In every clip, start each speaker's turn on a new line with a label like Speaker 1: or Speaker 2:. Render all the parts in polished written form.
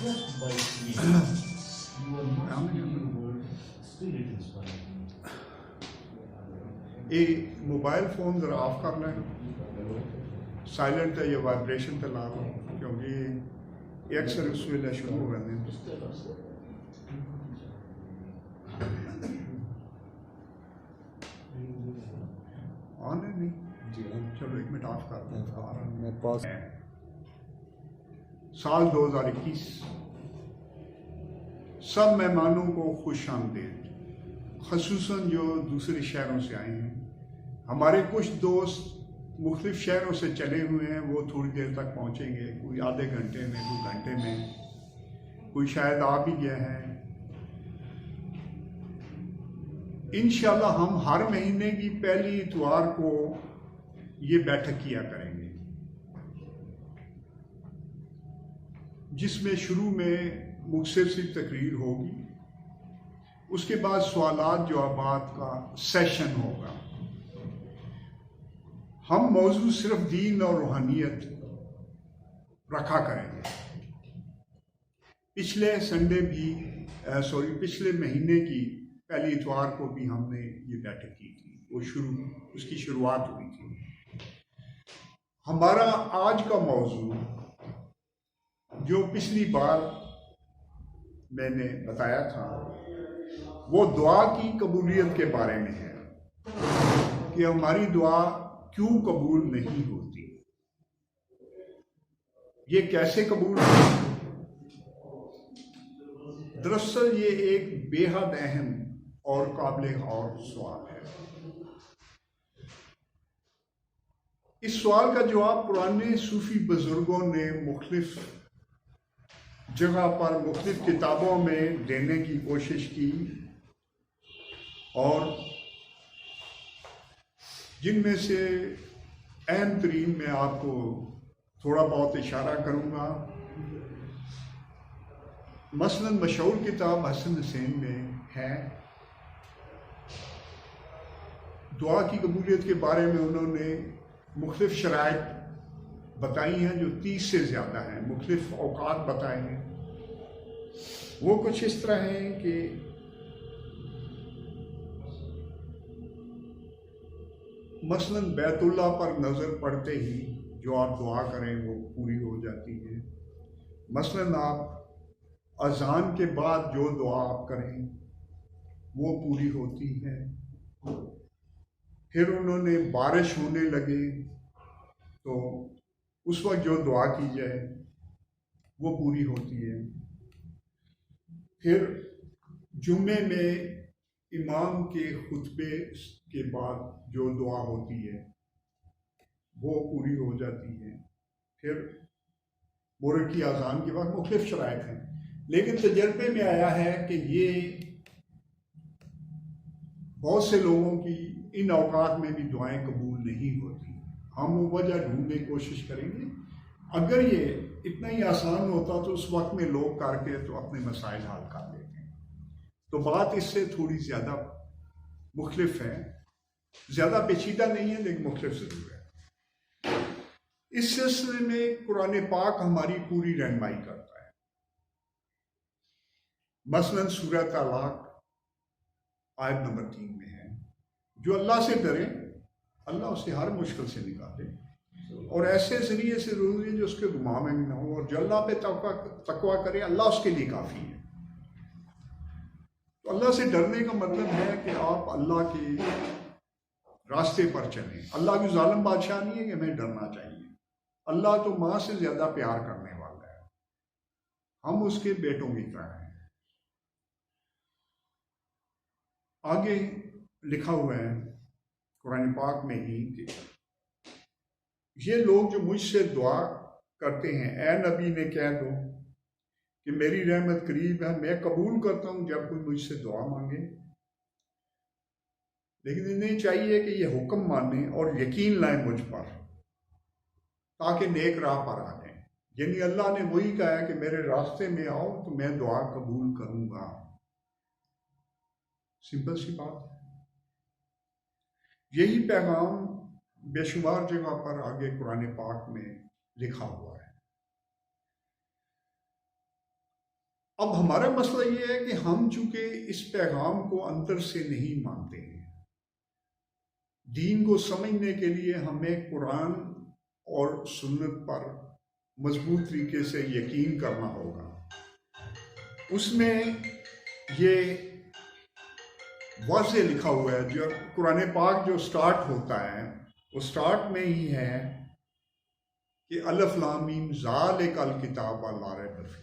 Speaker 1: Just by seeing, you are not speaking the word, still it inspires me.
Speaker 2: ये mobile phone ज़रा of कर लें, silent है या वाइब्रेशन पे ला लो, क्योंकि ये अक्सर उस वेले शुरू हो रहे हैं। ऑन है नहीं जी? चलो 1 मिनट ऑफ कर दें। साल 2021 सब मेहमानों को खुश आमदीद, ख़ुसूसन जो दूसरे शहरों से आए हैं। हमारे कुछ दोस्त मुख्तलिफ शहरों से चले हुए हैं, वो थोड़ी देर तक पहुँचेंगे, कोई आधे घंटे में, 2 घंटे में, कोई शायद आ भी गया है। इंशाल्लाह हम हर महीने की पहली इतवार को ये बैठक किया करेंगे, जिसमें शुरू में मुख्तसर सी तकरीर होगी, उसके बाद सवालात जवाबात का सेशन होगा। हम मौजू सिर्फ दीन और रूहानियत रखा करेंगे। पिछले संडे भी पिछले महीने की पहली इतवार को भी हमने ये बैठक की थी, उसकी शुरुआत हुई थी। हमारा आज का मौजू जो पिछली बार मैंने बताया था, वो दुआ की कबूलियत के बारे में है कि हमारी दुआ क्यों कबूल नहीं होती, ये कैसे कबूल होती। दरअसल ये एक बेहद अहम और काबिल गौर सवाल है। इस सवाल का जवाब पुराने सूफी बुजुर्गों ने मुख्तलिफ जगह पर मुख्तलिफ किताबों में देने की कोशिश की, और जिनमें से अहम तरीन मैं आपको थोड़ा बहुत इशारा करूँगा। मसलन मशहूर किताब हसन हुसैन में है, दुआ की कबूलियत के बारे में उन्होंने मुख्तलिफ शराइत बताई हैं जो 30 से ज़्यादा हैं, मुख्तलिफ औकात बताए हैं। वो कुछ इस तरह हैं कि मसलन बैतुल्लाह पर नज़र पड़ते ही जो आप दुआ करें वो पूरी हो जाती है। मसलन आप अज़ान के बाद जो दुआ आप करें वो पूरी होती है। फिर उन्होंने बारिश होने लगे तो उस वक्त जो दुआ की जाए वो पूरी होती है। फिर जुम्मे में इमाम के खुतबे के बाद जो दुआ होती है वो पूरी हो जाती है। फिर मुर्ग की अज़ान के बाद मुख्तलिफ शराइत हैं, लेकिन तजर्बे में आया है कि ये बहुत से लोगों की इन औकात में भी दुआएं कबूल नहीं होती। हम वो वजह ढूंढने की कोशिश करेंगे। अगर ये इतना ही आसान होता तो उस वक्त में लोग करके तो अपने मसाइल हल कर लेते हैं। तो बात इससे थोड़ी ज़्यादा मुख्तलिफ है, ज़्यादा पेचीदा नहीं है, लेकिन मुख्तलिफ ज़रूर है। इस सिलसिले में कुरान पाक हमारी पूरी रहनुमाई करता है। मसलन सूरह तलाक आयत नंबर 3 में है, जो अल्लाह से डरे अल्लाह उसे हर मुश्किल से निकाले, और ऐसे जरिए से जरूरी है जो उसके गुमा में भी ना हो, और जो अल्लाह पे तकवा करे अल्लाह उसके लिए काफ़ी है। तो अल्लाह से डरने का मतलब है कि आप अल्लाह के रास्ते पर चलें। अल्लाह की जालिम बादशाह नहीं है कि हमें डरना चाहिए। अल्लाह तो माँ से ज़्यादा प्यार करने वाला है, हम उसके बेटों की तरह हैं। आगे लिखा हुआ है कुरान पाक में ही कि ये लोग जो मुझसे दुआ करते हैं, ए नबी ने कह दो कि मेरी रहमत करीब है, मैं कबूल करता हूँ जब कोई मुझसे दुआ मांगे। लेकिन इन्हें चाहिए कि ये हुक्म माने और यकीन लाएं मुझ पर, ताकि नेक राह पर आ जाएं। यानी अल्लाह ने वही कहा है कि मेरे रास्ते में आओ तो मैं दुआ कबूल करूँगा। सिंपल सी बात। यही पैगाम बेशुमार जगह पर आगे कुरान पाक में लिखा हुआ है। अब हमारा मसला ये है कि हम चूंकि इस पैगाम को अंदर से नहीं मानते हैं, दीन को समझने के लिए हमें कुरान और सुन्नत पर मजबूत तरीके से यकीन करना होगा। उसमें ये वाज़े लिखा हुआ है, जो कुरान पाक जो स्टार्ट होता है वो स्टार्ट में ही है कि अलिफ लाम मीम ज़ालिकल किताब ला रैब फीह,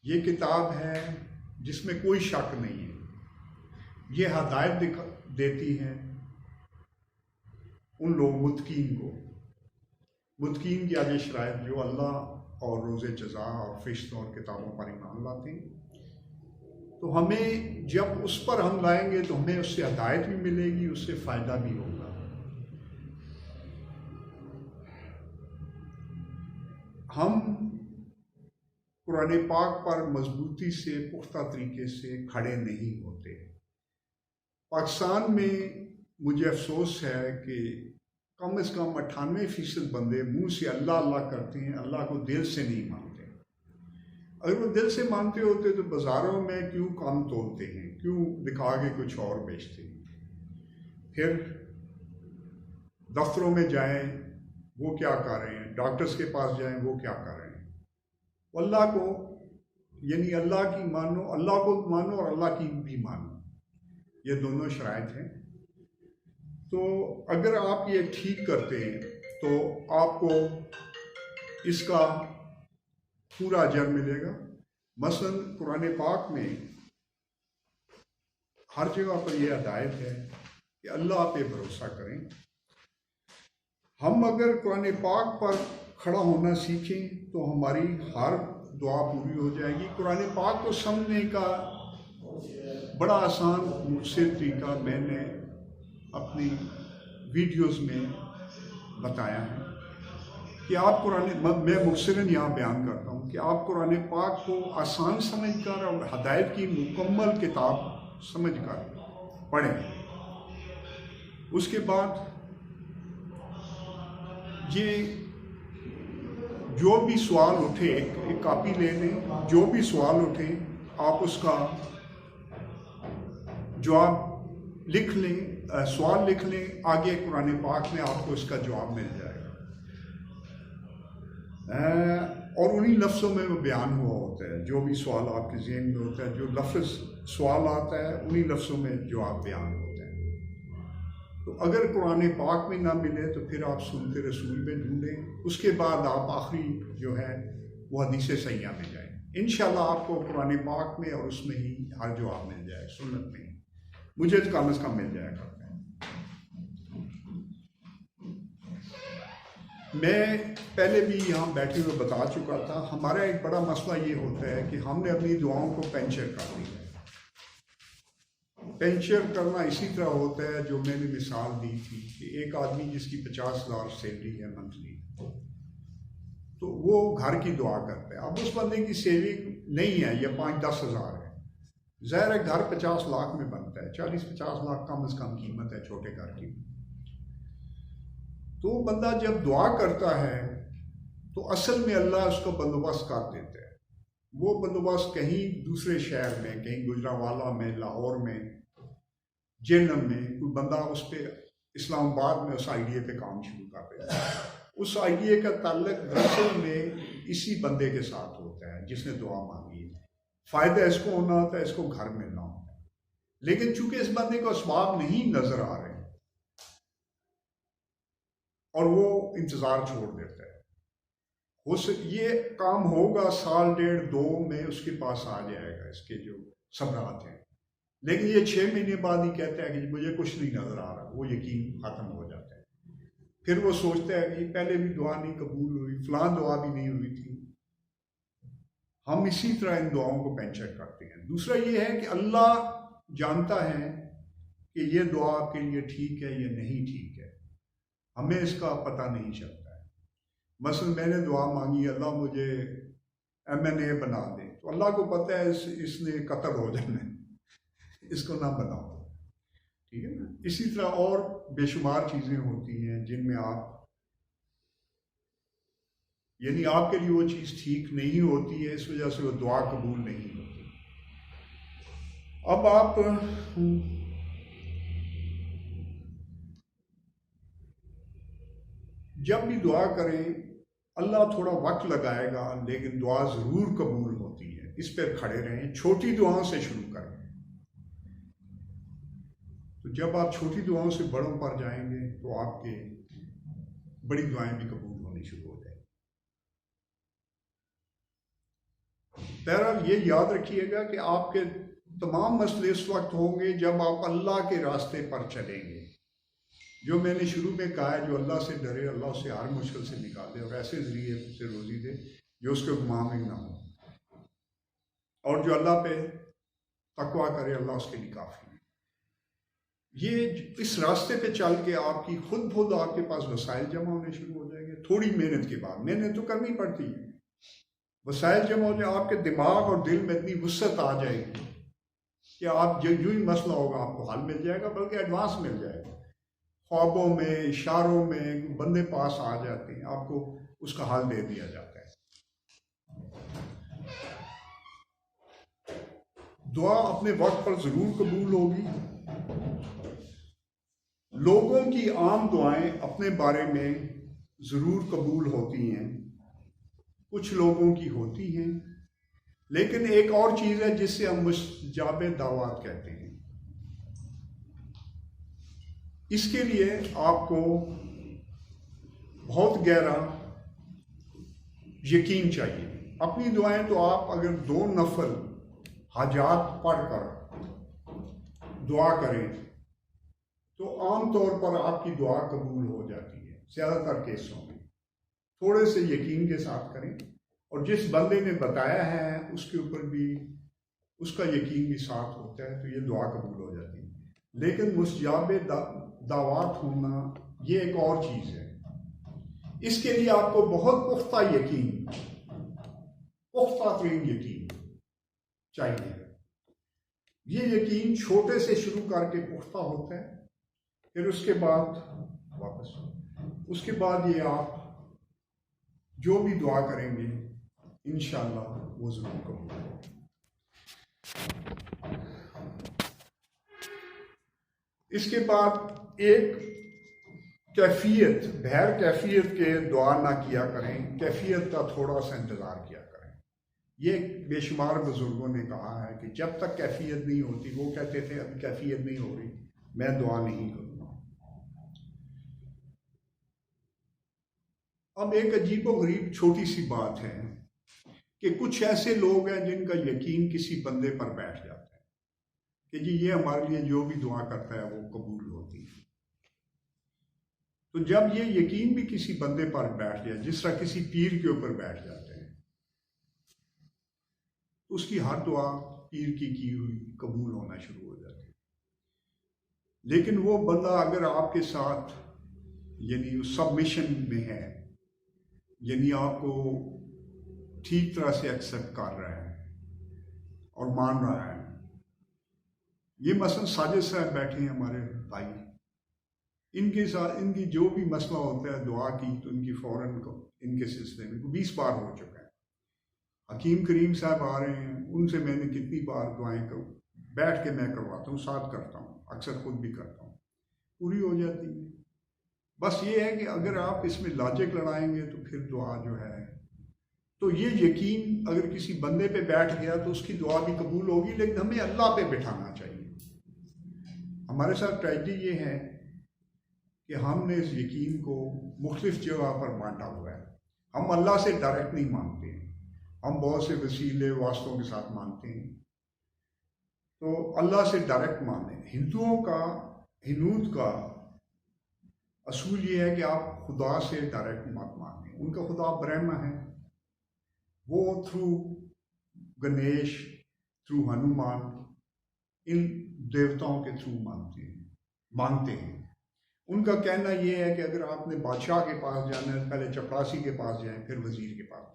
Speaker 2: ये किताब है जिसमें कोई शक नहीं है। ये हदायत देती है उन लोग मुतकीन की आगे शरायत जो अल्लाह और रोज़े जज़ा और फरिश्तों और किताबों पर ईमान लाते हैं। तो हमें जब उस पर हम लाएंगे तो हमें उससे हदायत भी मिलेगी, उससे फ़ायदा भी होगा। हम कुरान पाक पर मजबूती से पुख्ता तरीके से खड़े नहीं होते। पाकिस्तान में मुझे अफसोस है कि कम से कम 98% बंदे मुंह से अल्लाह अल्लाह करते हैं, अल्लाह को दिल से नहीं मानते। अगर वो दिल से मानते होते तो बाज़ारों में क्यों काम तोड़ते हैं, क्यों दिखा के कुछ और बेचते हैं। फिर दफ्तरों में जाएं, वो क्या कर रहे हैं, डॉक्टर्स के पास जाएं, वो क्या कर रहे हैं। अल्लाह को यानी अल्लाह की मानो, अल्लाह को मानो और अल्लाह की भी मानो, ये दोनों शराइत हैं। तो अगर आप ये ठीक करते हैं तो आपको इसका पूरा अजर मिलेगा। मसलन कुरान पाक में हर जगह पर यह हदायत है कि अल्लाह पे भरोसा करें। हम अगर कुरान पाक पर खड़ा होना सीखें तो हमारी हर दुआ पूरी हो जाएगी। कुरान पाक को समझने का बड़ा आसान मुझसे तरीका मैंने अपनी वीडियोस में बताया है कि आप मैं मुख्तसरन यहाँ बयान करता हूँ कि आप कुरान पाक को आसान समझकर और हदायत की मुकम्मल किताब समझकर पढ़ें। उसके बाद ये जो भी सवाल उठे, एक कापी ले लें, जो भी सवाल उठे आप उसका जवाब लिख लें, सवाल लिख लें, आगे कुरान पाक में आपको इसका जवाब मिल जाएगा। और उन्हीं लफ्ज़ों में वो बयान हुआ होता है, जो भी सवाल आपके ज़हन में होता है, जो लफ्ज़ सवाल आता है उन्हीं लफ्ज़ों में जवाब बयान होता है। तो अगर कुरान पाक में ना मिले तो फिर आप सुन्नत रसूल में ढूंढें। उसके बाद आप आखिरी जो है वो हदीस सहीहा में जाएं। इंशाल्लाह आपको कुरान पाक में और उसमें ही हर जवाब मिल जाए, सुन्नत में मुझे तो कम से कम मिल जाएगा। मैं पहले भी यहाँ बैठे हुए बता चुका था, हमारा एक बड़ा मसला ये होता है कि हमने अपनी दुआओं को पेंचर कर दिया है। पेंचर करना इसी तरह होता है जो मैंने मिसाल दी थी कि एक आदमी जिसकी 50,000 सैलरी है मंथली, तो वो घर की दुआ करता है। अब उस बंदे की सेविंग नहीं है, या 5-10 हज़ार है। ज़ाहिर है घर 50 लाख में बनता है, 40-50 लाख कम से कम कीमत है छोटे घर की। तो बंदा जब दुआ करता है तो असल में अल्लाह उसको बंदोबस्त कर देता है। वो बंदोबस्त कहीं दूसरे शहर में, कहीं गुजरांवाला में, लाहौर में, जेलम में कोई बंदा उस पर इस्लामाबाद में उस आइडिया पे काम शुरू कर देता है। उस आइडिया का ताल्लुक दरअसल में इसी बंदे के साथ होता है जिसने दुआ मांगी है। फ़ायदा इसको होना होता है, इसको घर मिलना होता है। लेकिन चूंकि इस बंदे को असबाब नहीं नजर आ रहे और वो इंतज़ार छोड़ देता है, ये काम होगा 1-1.5-2 में उसके पास आ जाएगा इसके जो सबरात हैं। लेकिन ये 6 महीने बाद ही कहता है कि मुझे कुछ नहीं नजर आ रहा, वो यकीन खत्म हो जाता है। फिर वो सोचता है कि पहले भी दुआ नहीं कबूल हुई, फलां दुआ भी नहीं हुई थी। हम इसी तरह इन दुआओं को पेंचर करते हैं। दूसरा ये है कि अल्लाह जानता है कि ये दुआ आपके लिए ठीक है या नहीं ठीक है, हमें इसका पता नहीं चलता है। मसलन मैंने दुआ मांगी, अल्लाह मुझे MNA बना दे, तो अल्लाह को पता है इसने कत्ल हो जाना है, इसको ना बनाओ, ठीक है ना। इसी तरह और बेशुमार चीज़ें होती हैं जिनमें आप यानी आपके लिए वो चीज़ ठीक नहीं होती है, इस वजह से वो दुआ कबूल नहीं होती। अब आप जब भी दुआ करें, अल्लाह थोड़ा वक्त लगाएगा लेकिन दुआ ज़रूर कबूल होती है। इस पर खड़े रहें, छोटी दुआओं से शुरू करें। तो जब आप छोटी दुआओं से बड़ों पर जाएंगे तो आपके बड़ी दुआएं भी कबूल होनी शुरू हो जाएंगी। बहरहाल ये याद रखिएगा कि आपके तमाम मसले उस वक्त होंगे जब आप अल्लाह के रास्ते पर चलेंगे। जो मैंने शुरू में कहा है, जो अल्लाह से डरे, अल्लाह से हर मुश्किल से निकाले और ऐसे जरिए से रोज़ी दे जो उसके गुमाम ना हो, और जो अल्लाह पे तकवा करे, अल्लाह उसके लिए काफ़ी है। ये इस रास्ते पे चल के आपकी खुद आपके पास वसाइल जमा होने शुरू हो जाएंगे। थोड़ी मेहनत के बाद, मेहनत तो करनी पड़ती है, वसाइल जमा हो जाए, आपके दिमाग और दिल में इतनी वुसअत आ जाएगी कि आप जो यूं ही मसला होगा आपको हल मिल जाएगा, बल्कि एडवांस मिल जाएगा। ख्वाबों में, इशारों में बंदे पास आ जाते हैं, आपको उसका हल दे दिया जाता है। दुआ अपने वक्त पर जरूर कबूल होगी। लोगों की आम दुआएं अपने बारे में जरूर कबूल होती हैं, कुछ लोगों की होती हैं, लेकिन एक और चीज है जिससे हम मुस्तजाबे दावात कहते हैं। इसके लिए आपको बहुत गहरा यकीन चाहिए। अपनी दुआएं तो आप अगर 2 नफल हाजात पढ़कर दुआ करें तो आम तौर पर आपकी दुआ कबूल हो जाती है। ज़्यादातर केसों में थोड़े से यकीन के साथ करें, और जिस बंदे ने बताया है उसके ऊपर भी उसका यकीन भी साथ होता है, तो ये दुआ कबूल हो जाती है। लेकिन मुस्तजाबे दावात होना ये एक और चीज़ है। इसके लिए आपको बहुत पुख्ता यकीन, पुख्ता तरीन यकीन चाहिए। ये यकीन छोटे से शुरू करके पुख्ता होता है, फिर उसके बाद ये आप जो भी दुआ करेंगे इंशाअल्लाह वो जरूर कबूल होगा। इसके बाद एक कैफियत, बहर कैफियत के दुआ ना किया करें, कैफियत का थोड़ा सा इंतज़ार किया करें। ये बेशुमार बुजुर्गों ने कहा है कि जब तक कैफियत नहीं होती, वो कहते थे अभी कैफियत नहीं हो रही, मैं दुआ नहीं करूँगा। अब एक अजीबो गरीब छोटी सी बात है कि कुछ ऐसे लोग हैं जिनका यकीन किसी बंदे पर बैठ जाता है कि जी ये हमारे लिए जो भी दुआ करता है वो कबूल होती है। तो जब ये यकीन भी किसी बंदे पर बैठ जाए, जिस तरह किसी पीर के ऊपर बैठ जाते हैं, तो उसकी हर दुआ पीर की हुई कबूल होना शुरू हो जाती है। लेकिन वो बंदा अगर आपके साथ यानी सबमिशन में है, यानी आपको ठीक तरह से एक्सेप्ट कर रहा है और मान रहा है, ये मसलन साजिद साहब बैठे हैं हमारे भाई, इनके साथ इनकी जो भी मसला होता है दुआ की, तो इनकी फौरन को इनके सिलसिले में 20 बार हो चुका है। हकीम करीम साहब आ रहे हैं, उनसे मैंने कितनी बार दुआएं बैठ के मैं करवाता हूँ, साथ करता हूँ, अक्सर खुद भी करता हूँ, पूरी हो जाती है। बस ये है कि अगर आप इसमें लॉजिक लड़ाएंगे तो फिर दुआ जो है, तो ये यकीन अगर किसी बंदे पे बैठ गया तो उसकी दुआ भी कबूल होगी, लेकिन हमें अल्लाह पे बिठाना चाहिए। हमारे साथ ट्रेजेडी ये है कि हमने इस यकीन को मुख्तलिफ जगह पर बांटा हुआ है। हम अल्लाह से डायरेक्ट नहीं मानते हैं, हम बहुत से वसीले वास्तों के साथ मानते हैं। तो अल्लाह से डायरेक्ट माने। हिंदुओं का, हिनूद का असूल ये है कि आप खुदा से डायरेक्ट मत माने। उनका खुदा ब्रह्मा है, वो थ्रू गणेश, थ्रू हनुमान, इन देवताओं के थ्रू मानते हैं। उनका कहना यह है कि अगर आपने बादशाह के पास जाना है, पहले चपरासी के पास जाएं, फिर वजीर के पास।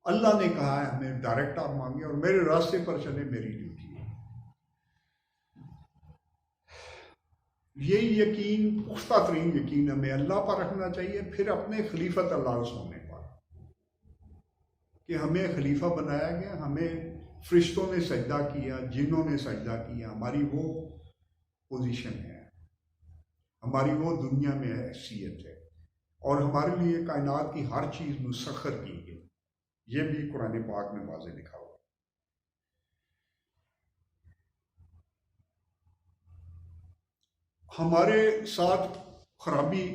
Speaker 2: अल्लाह ने कहा है हमें डायरेक्ट आप मांगे और मेरे रास्ते पर चले, मेरी ड्यूटी है। यही यकीन, पुख्ता तरीन यकीन हमें अल्लाह पर रखना चाहिए, फिर अपने खलीफत अल्लाह होने पर। कि हमें खलीफा बनाया गया, हमें फरिश्तों ने सजदा किया, जिन्हों ने सजदा किया, हमारी वो पोजीशन है, हमारी वो दुनिया में हैसियत है, और हमारे लिए कायनात की हर चीज़ मुसख्खर की गई। ये भी कुरान पाक में वाज़ेह लिखा हुआ है। हमारे साथ खराबी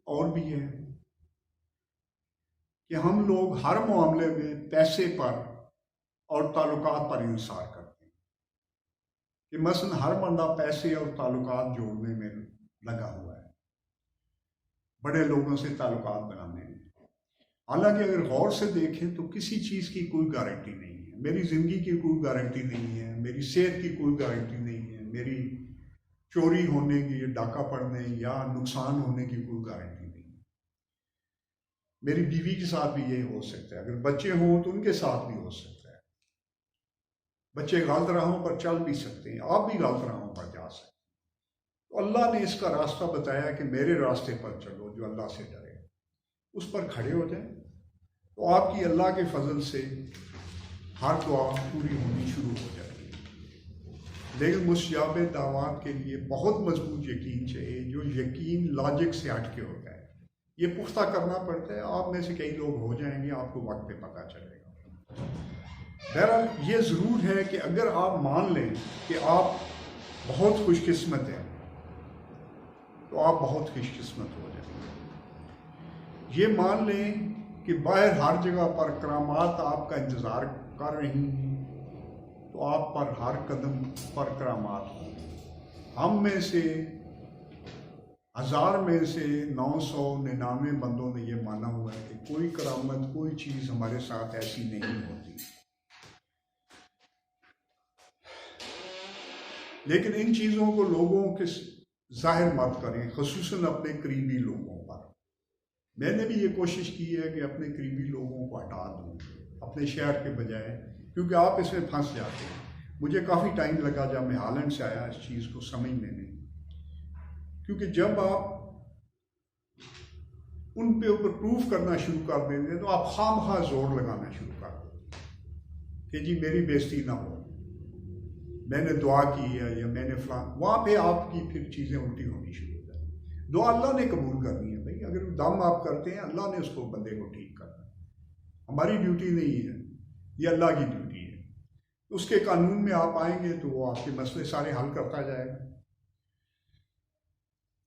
Speaker 2: और भी है कि हम लोग हर मामले में पैसे पर और ताल्लुकात पर इंसार करते हैं कि मसलन हर बंदा पैसे और ताल्लुकात जोड़ने में लगा हुआ है, बड़े लोगों से ताल्लुकात बनाने में। हालांकि अगर गौर से देखें तो किसी चीज़ की कोई गारंटी नहीं है। मेरी ज़िंदगी की कोई गारंटी नहीं है, मेरी सेहत की कोई गारंटी नहीं है, मेरी चोरी होने की, डाका पड़ने या नुकसान होने की कोई गारंटी नहीं है। मेरी बीवी के साथ भी ये हो सकता है, अगर बच्चे हों तो उनके साथ भी हो सकता है। बच्चे गलत राहों पर चल भी सकते हैं, आप भी गलत राहों पर जा सकते हैं। तो अल्लाह ने इसका रास्ता बताया कि मेरे रास्ते पर चलो, जो अल्लाह से डरे उस पर खड़े हो जाए, तो आपकी अल्लाह के फजल से हर दुआ पूरी होनी शुरू हो जाएगी। लेकिन मुस्तजाब दावात के लिए बहुत मजबूत यकीन चाहिए, जो यकीन लॉजिक से हट के होता है। ये पुख्ता करना पड़ता है। आप में से कई लोग हो जाएंगे, आपको वक्त पे पता चलेगा। बहरहाल ये ज़रूर है कि अगर आप मान लें कि आप बहुत खुशकिस्मत हैं, तो आप बहुत खुशकिस्मत हो जाएंगे। ये मान लें कि बाहर हर जगह पर करामात आपका इंतज़ार कर रही हैं, तो आप पर हर कदम पर करामात होंगी। हम में से 1000 में से 999 बंदों ने यह माना हुआ है कि कोई करामत, कोई चीज़ हमारे साथ ऐसी नहीं होती। लेकिन इन चीज़ों को लोगों के जाहिर मत करें, खुसूसन अपने करीबी लोगों पर। मैंने भी ये कोशिश की है कि अपने करीबी लोगों को हटा दूँ अपने शहर के बजाय, क्योंकि आप इसमें फंस जाते हैं। मुझे काफ़ी टाइम लगा जब मैं हालैंड से आया इस चीज़ को समझने में, क्योंकि जब आप उन पे ऊपर प्रूफ करना शुरू कर देंगे तो आप खामखा जोर लगाना शुरू कर देंगे कि जी मेरी बेइज्जती ना हो, मैंने दुआ की है या मैंने फलां, वहाँ पे आपकी फिर चीज़ें उल्टी होनी शुरू हो जाती। दुआ अल्लाह ने कबूल करनी है भाई, अगर दम आप करते हैं अल्लाह ने उसको बंदे को ठीक करना है, हमारी ड्यूटी नहीं है, ये अल्लाह की ड्यूटी है। उसके कानून में आप आएंगे तो वो आपके मसले सारे हल करता जाएगा।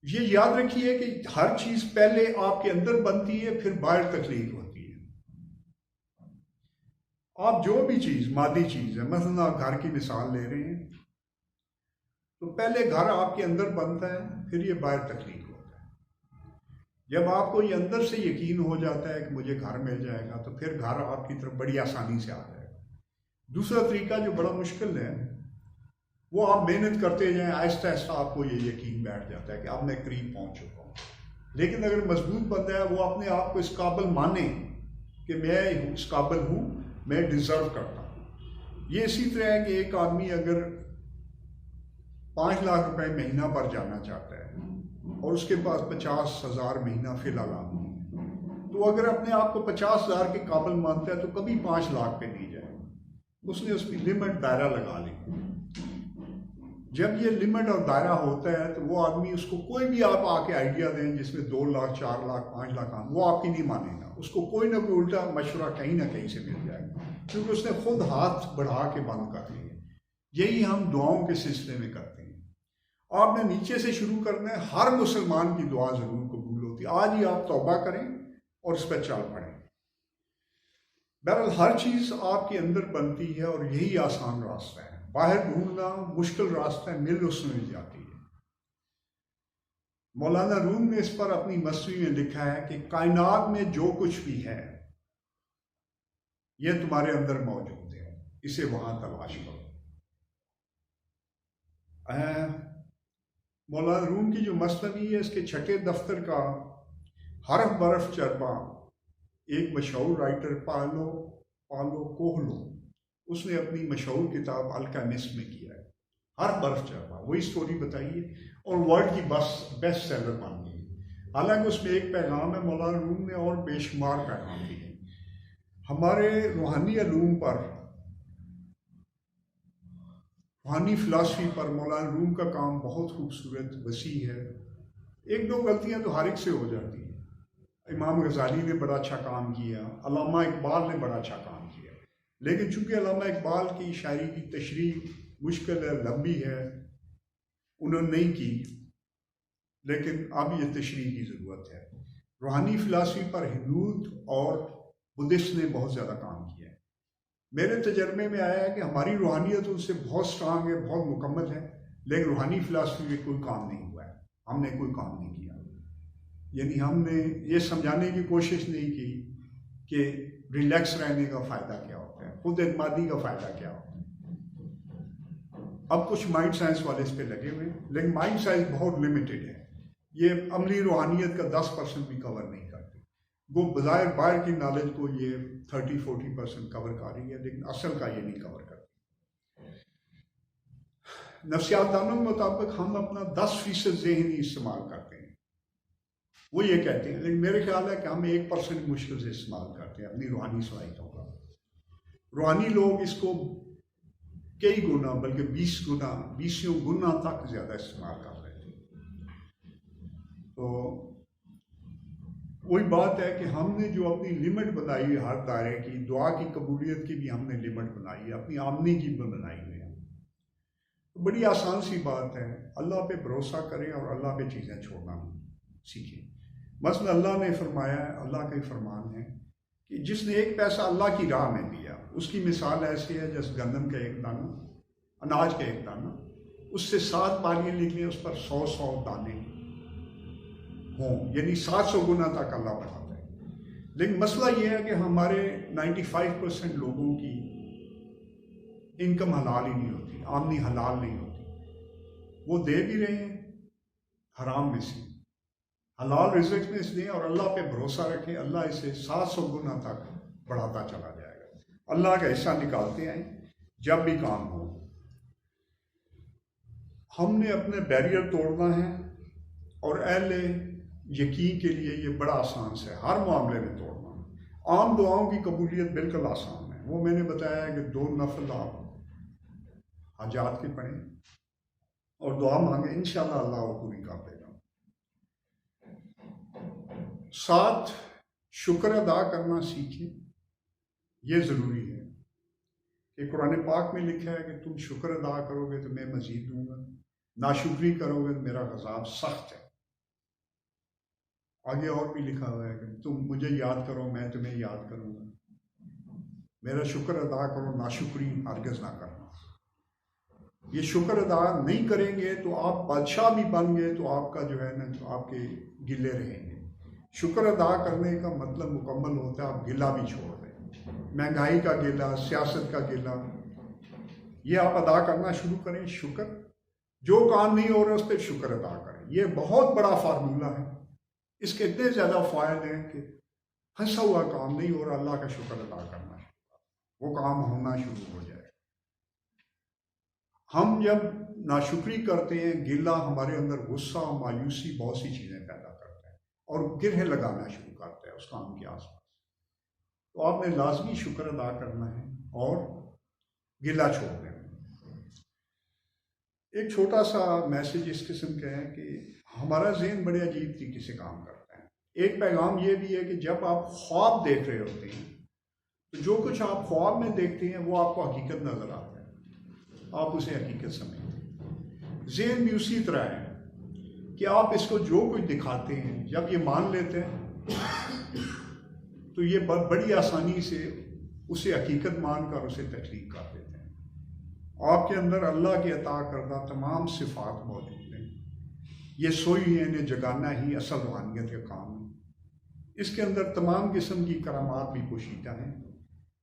Speaker 2: ये याद रखिए कि हर चीज़ पहले आपके अंदर बनती है, फिर बाहर तख्लीक होती है। आप जो भी चीज़ मादी चीज़ है, मसलन आप घर की मिसाल ले रहे हैं, तो पहले घर आपके अंदर बनता है, फिर ये बाहर तख्लीक होता है। जब आपको ये अंदर से यकीन हो जाता है कि मुझे घर मिल जाएगा, तो फिर घर आपकी तरफ बड़ी आसानी से आ जाएगा। दूसरा तरीका जो बड़ा मुश्किल है, वो आप मेहनत करते जाएं, आहिस्ता आहिस्ता आपको ये यकीन बैठ जाता है कि अब मैं करीब पहुंच चुका हूँ। लेकिन अगर मजबूत बंदा है, वो अपने आप को इस काबिल माने कि मैं इस काबिल हूँ, मैं डिज़र्व करता हूँ। ये इसी तरह है कि एक आदमी अगर 5 लाख रुपए महीना पर जाना चाहता है और उसके पास 50,000 महीना फिलहाल आदमी है, तो अगर अपने आप को 50,000 के काबिल मानता है तो कभी 5 लाख पे नहीं जाएगा। उसने उसकी लिमिट दायरा लगा ली। जब ये लिमिट और दायरा होता है तो वो आदमी, उसको कोई भी आप आके आइडिया दें जिसमें 2 लाख, 4 लाख, 5 लाख वो आपकी नहीं मानेगा। उसको कोई ना कोई उल्टा मशवरा कहीं ना कहीं से मिल जाएगा, क्योंकि उसने खुद हाथ बढ़ा के बंद कर लिए। यही हम दुआओं के सिलसिले में करते हैं। आपने नीचे से शुरू करना है। हर मुसलमान की दुआ जरूर कबूल होती है। आज ही आप तौबा करें और उस पर चल पड़ें। बहरहाल हर चीज़ आपके अंदर बनती है और यही आसान रास्ता है। बाहर ढूंढना मुश्किल रास्ता है, मिल उसमें मिल जाती है। मौलाना रूम ने इस पर अपनी मसवी में लिखा है कि कायनात में जो कुछ भी है यह तुम्हारे अंदर मौजूद है, इसे वहां तलाश करो। मौलाना रूम की जो मसनवी है, इसके 6ठे दफ्तर का हरफ बरफ चरबा, एक मशहूर राइटर पालो कोहलो, उसने अपनी मशहूर किताब अल्केमिस्ट में किया है। हर बर्फ चरबा वही स्टोरी बताइए और वर्ल्ड की बेस्ट सेलर बन गई। हालांकि उसमें एक पैगाम है मौलाना रूम ने और बेशुमार पैगाम दिए। हमारे रूहानी अलूम पर, रूहानी फ़िलासफ़ी पर मौलाना रूम का काम बहुत खूबसूरत वसी है। एक दो गलतियां तो हर एक से हो जाती हैं। इमाम गज़ाली ने बड़ा अच्छा काम किया, अल्लामा इकबाल ने बड़ा अच्छा काम किया, लेकिन चूंकि अल्लामा इकबाल की शायरी की तशरीह मुश्किल है, लंबी है, उन्होंने नहीं की, लेकिन अब ये तशरीह की ज़रूरत है। रूहानी फ़िलासफ़ी पर हिंदू और बुद्धिस्ट ने बहुत ज़्यादा काम किया है। मेरे तजर्बे में आया है कि हमारी रूहानियत उनसे बहुत स्ट्रांग है, बहुत मुकम्मल है, लेकिन रूहानी फ़िलासफ़ी में कोई काम नहीं हुआ है, हमने कोई काम नहीं किया। यानी हमने ये समझाने की कोशिश नहीं की कि रिलैक्स रहने का फ़ायदा क्या होता है, खुद एतमादी का फ़ायदा क्या होता है। अब कुछ माइंड साइंस वाले इस पे लगे हुए हैं, लेकिन माइंड साइंस बहुत लिमिटेड है। ये अमली रूहानियत का 10% भी कवर नहीं करती। वो बज़ाहिर बाहर की नॉलेज को ये 30-40% कवर कर रही है, लेकिन असल का ये नहीं कवर करती। नफ्सियातदानों के मुताबिक हम अपना 10% ज़हनी इस्तेमाल करते हैं, वो ये कहते हैं, लेकिन मेरे ख्याल है कि हम 1% मुश्किल से इस्तेमाल करते हैं अपनी रूहानी सलाहियतों का। रूहानी लोग इसको कई गुना, बल्कि 20 गुना तक ज़्यादा इस्तेमाल कर रहे थे। तो वही बात है कि हमने जो अपनी लिमिट बनाई है हर दायरे की, दुआ की कबूलियत की भी हमने लिमिट बनाई है, अपनी आमदनी की भी बनाई हुई है। तो बड़ी आसान सी बात है, अल्लाह पे भरोसा करें और अल्लाह पे चीज़ें छोड़ना सीखें। मसलन अल्लाह ने फरमाया है, अल्लाह का ही फरमान है कि जिसने एक पैसा अल्लाह की राह में दिया, उसकी मिसाल ऐसी है जैसे गंदम का एक दाना, अनाज का एक दाना, उससे 7 बालियाँ निकली, उस पर 100 दाने हों, यानी 700 गुना तक अल्लाह बढ़ाता है। लेकिन मसला ये है कि हमारे 95% लोगों की इनकम हलाल ही नहीं होती, आमदनी हलाल नहीं होती। वो दे भी रहे हैं हराम में से, हलाल रिज़्क़ में से, और अल्लाह पे भरोसा रखें, अल्लाह इसे 700 गुना तक बढ़ाता चला जाएगा। अल्लाह का हिस्सा निकालते हैं जब भी काम हो। हमने अपने बैरियर तोड़ना है, और अहले यकीन के लिए ये बड़ा आसान है, हर मामले में तोड़ना। आम दुआओं की कबूलियत बिल्कुल आसान है, वो मैंने बताया है कि 2 नफल आप हाजात के पढ़ें और दुआ मांगे, इंशाअल्लाह अल्लाह वो पूरी कर देगा। 7 शुक्र अदा करना सीखें, ये ज़रूरी है कि कुरान पाक में लिखा है कि तुम शुक्र अदा करोगे तो मैं मज़ीद दूंगा, नाशुक्री करोगे तो मेरा गज़ाब सख्त है। आगे और भी लिखा हुआ है कि तुम मुझे याद करो, मैं तुम्हें याद करूंगा। मेरा शुक्र अदा करो, नाशुक्री हरगिज़ ना करना। ये शुक्र अदा नहीं करेंगे तो आप बादशाह भी बन गए तो आपका जो है ना, आपके गिले रहेंगे। शुक्र अदा करने का मतलब मुकम्मल होता है आप गिला भी छोड़ दें, महंगाई का गिला, सियासत का गिला, ये आप अदा करना शुरू करें। शुक्र, जो काम नहीं हो रहा उस पर शुक्र अदा करें। ये बहुत बड़ा फार्मूला है, इसके इतने ज़्यादा फ़ायदे हैं कि फंसा हुआ काम नहीं हो रहा, अल्लाह का शुक्र अदा करना, वो काम होना शुरू हो जाए। हम जब नाशुक्री करते हैं, गिला, हमारे अंदर गुस्सा, मायूसी, बहुत सी चीज़ें पैदा करता है और गिरह लगाना शुरू करता है उस काम के आसपास। तो आपने लाजमी शुक्र अदा करना है और गिला छोड़ देना। एक छोटा सा मैसेज इस किस्म का है कि हमारा ज़हन बड़े अजीब तरीके से काम करता है। एक पैगाम ये भी है कि जब आप ख्वाब देख रहे होते हैं तो जो कुछ आप ख्वाब में देखते हैं वो आपको हकीकत नज़र आता है, आप उसे हकीकत समझते हैं। ज़हन भी उसी तरह है कि आप इसको जो कुछ दिखाते हैं, जब ये मान लेते हैं तो ये बड़ी आसानी से उसे हकीकत मानकर उसे तस्लीक कर देते हैं। आपके अंदर अल्लाह के अता करदा तमाम सिफात मौजूद हैं। ये सोई है, इन्हें जगाना ही असल रूहानियत का काम है। इसके अंदर तमाम किस्म की करामात भी पोशीदा हैं।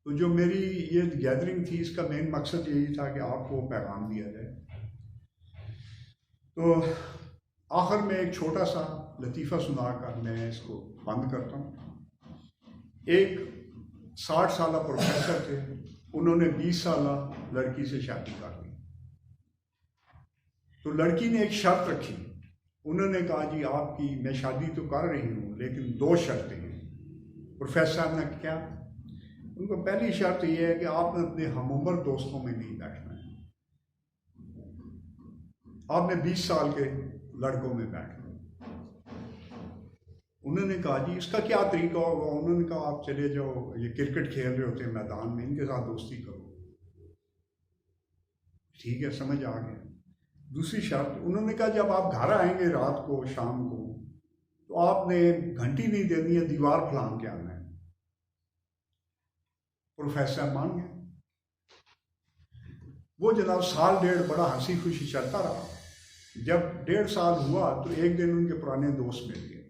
Speaker 2: तो जो मेरी ये गैदरिंग थी, इसका मेन मकसद यही था कि आपको पैगाम दिया जाए। तो आखिर में एक छोटा सा लतीफ़ा सुनाकर मैं इसको बंद करता हूँ। एक 60 साल प्रोफेसर थे, उन्होंने 20 साल लड़की से शादी कर ली। तो लड़की ने एक शर्त रखी, उन्होंने कहा जी आपकी, मैं शादी तो कर रही हूँ लेकिन 2 शर्तें हैं। प्रोफेसर ने क्या, उनको पहली शर्त ये है कि आपने अपने हमउम्र दोस्तों में नहीं बैठना है, आपने 20 साल के लड़कों में बैठना। उन्होंने कहा जी इसका क्या तरीका होगा? उन्होंने कहा आप चले जाओ, ये क्रिकेट खेल रहे होते हैं मैदान में, इनके साथ दोस्ती करो। ठीक है, समझ आ गया। दूसरी शर्त उन्होंने कहा जब आप घर आएंगे रात को, शाम को, तो आपने घंटी नहीं देनी है, दीवार फलांग के आना है। प्रोफेसर मान गए। वो जनाब साल डेढ़ बड़ा हंसी खुशी चलता रहा। जब 1.5 साल हुआ तो एक दिन उनके पुराने दोस्त मिल गए।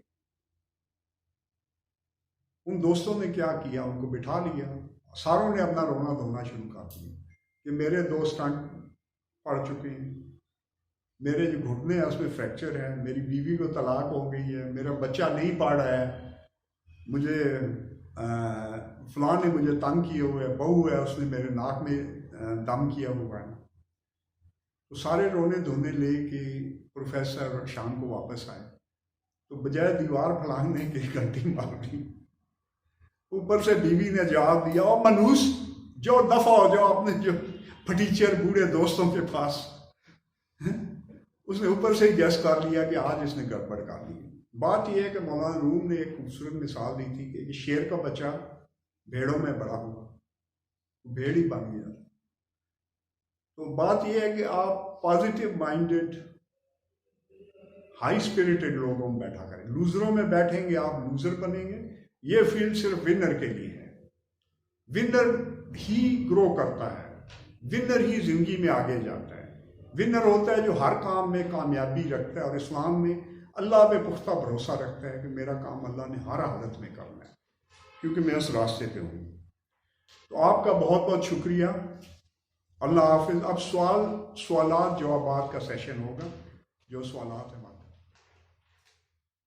Speaker 2: उन दोस्तों ने क्या किया, उनको बिठा लिया, सारों ने अपना रोना धोना शुरू कर दिया कि मेरे दोस्त पढ़ चुके हैं, मेरे जो घुटने हैं उसमें फ्रैक्चर है, मेरी बीवी को तलाक हो गई है, मेरा बच्चा नहीं पढ़ रहा है, मुझे फलां ने मुझे तंग किए हुए है, बहू है उसने मेरे नाक में दम किया हुआ है। तो सारे रोने धोने ले के प्रोफेसर शाम को वापस आए तो बजाय दीवार फलांगने की घंटी मार दी। ऊपर से बीवी ने जवाब दिया, ओ मनूस, जो दफा हो जाओ अपने जो फटीचर बूढ़े दोस्तों के पास। उसने ऊपर से ही गैस कर लिया कि आज इसने गड़बड़ कर ली। बात यह है कि मौलाना रूम ने एक खूबसूरत मिसाल दी थी कि शेर का बच्चा भेड़ों में बड़ा हुआ, भेड़ ही बन गया। तो बात यह है कि आप पॉजिटिव माइंडेड हाई स्पिरिटेड लोगों में बैठा करें। लूजरों में बैठेंगे आप लूजर बनेंगे। ये फील्ड सिर्फ विनर के लिए है। विनर ही ग्रो करता है, विनर ही जिंदगी में आगे जाता है। विनर होता है जो हर काम में कामयाबी रखता है और इस्लाम में अल्लाह पे पुख्ता भरोसा रखता है कि मेरा काम अल्लाह ने हर हालत में करना है क्योंकि मैं उस रास्ते पे हूँ। तो आपका बहुत बहुत शुक्रिया। अल्लाह हाफिज। अब सवालात जवाबात का सेशन होगा। जो सवालात है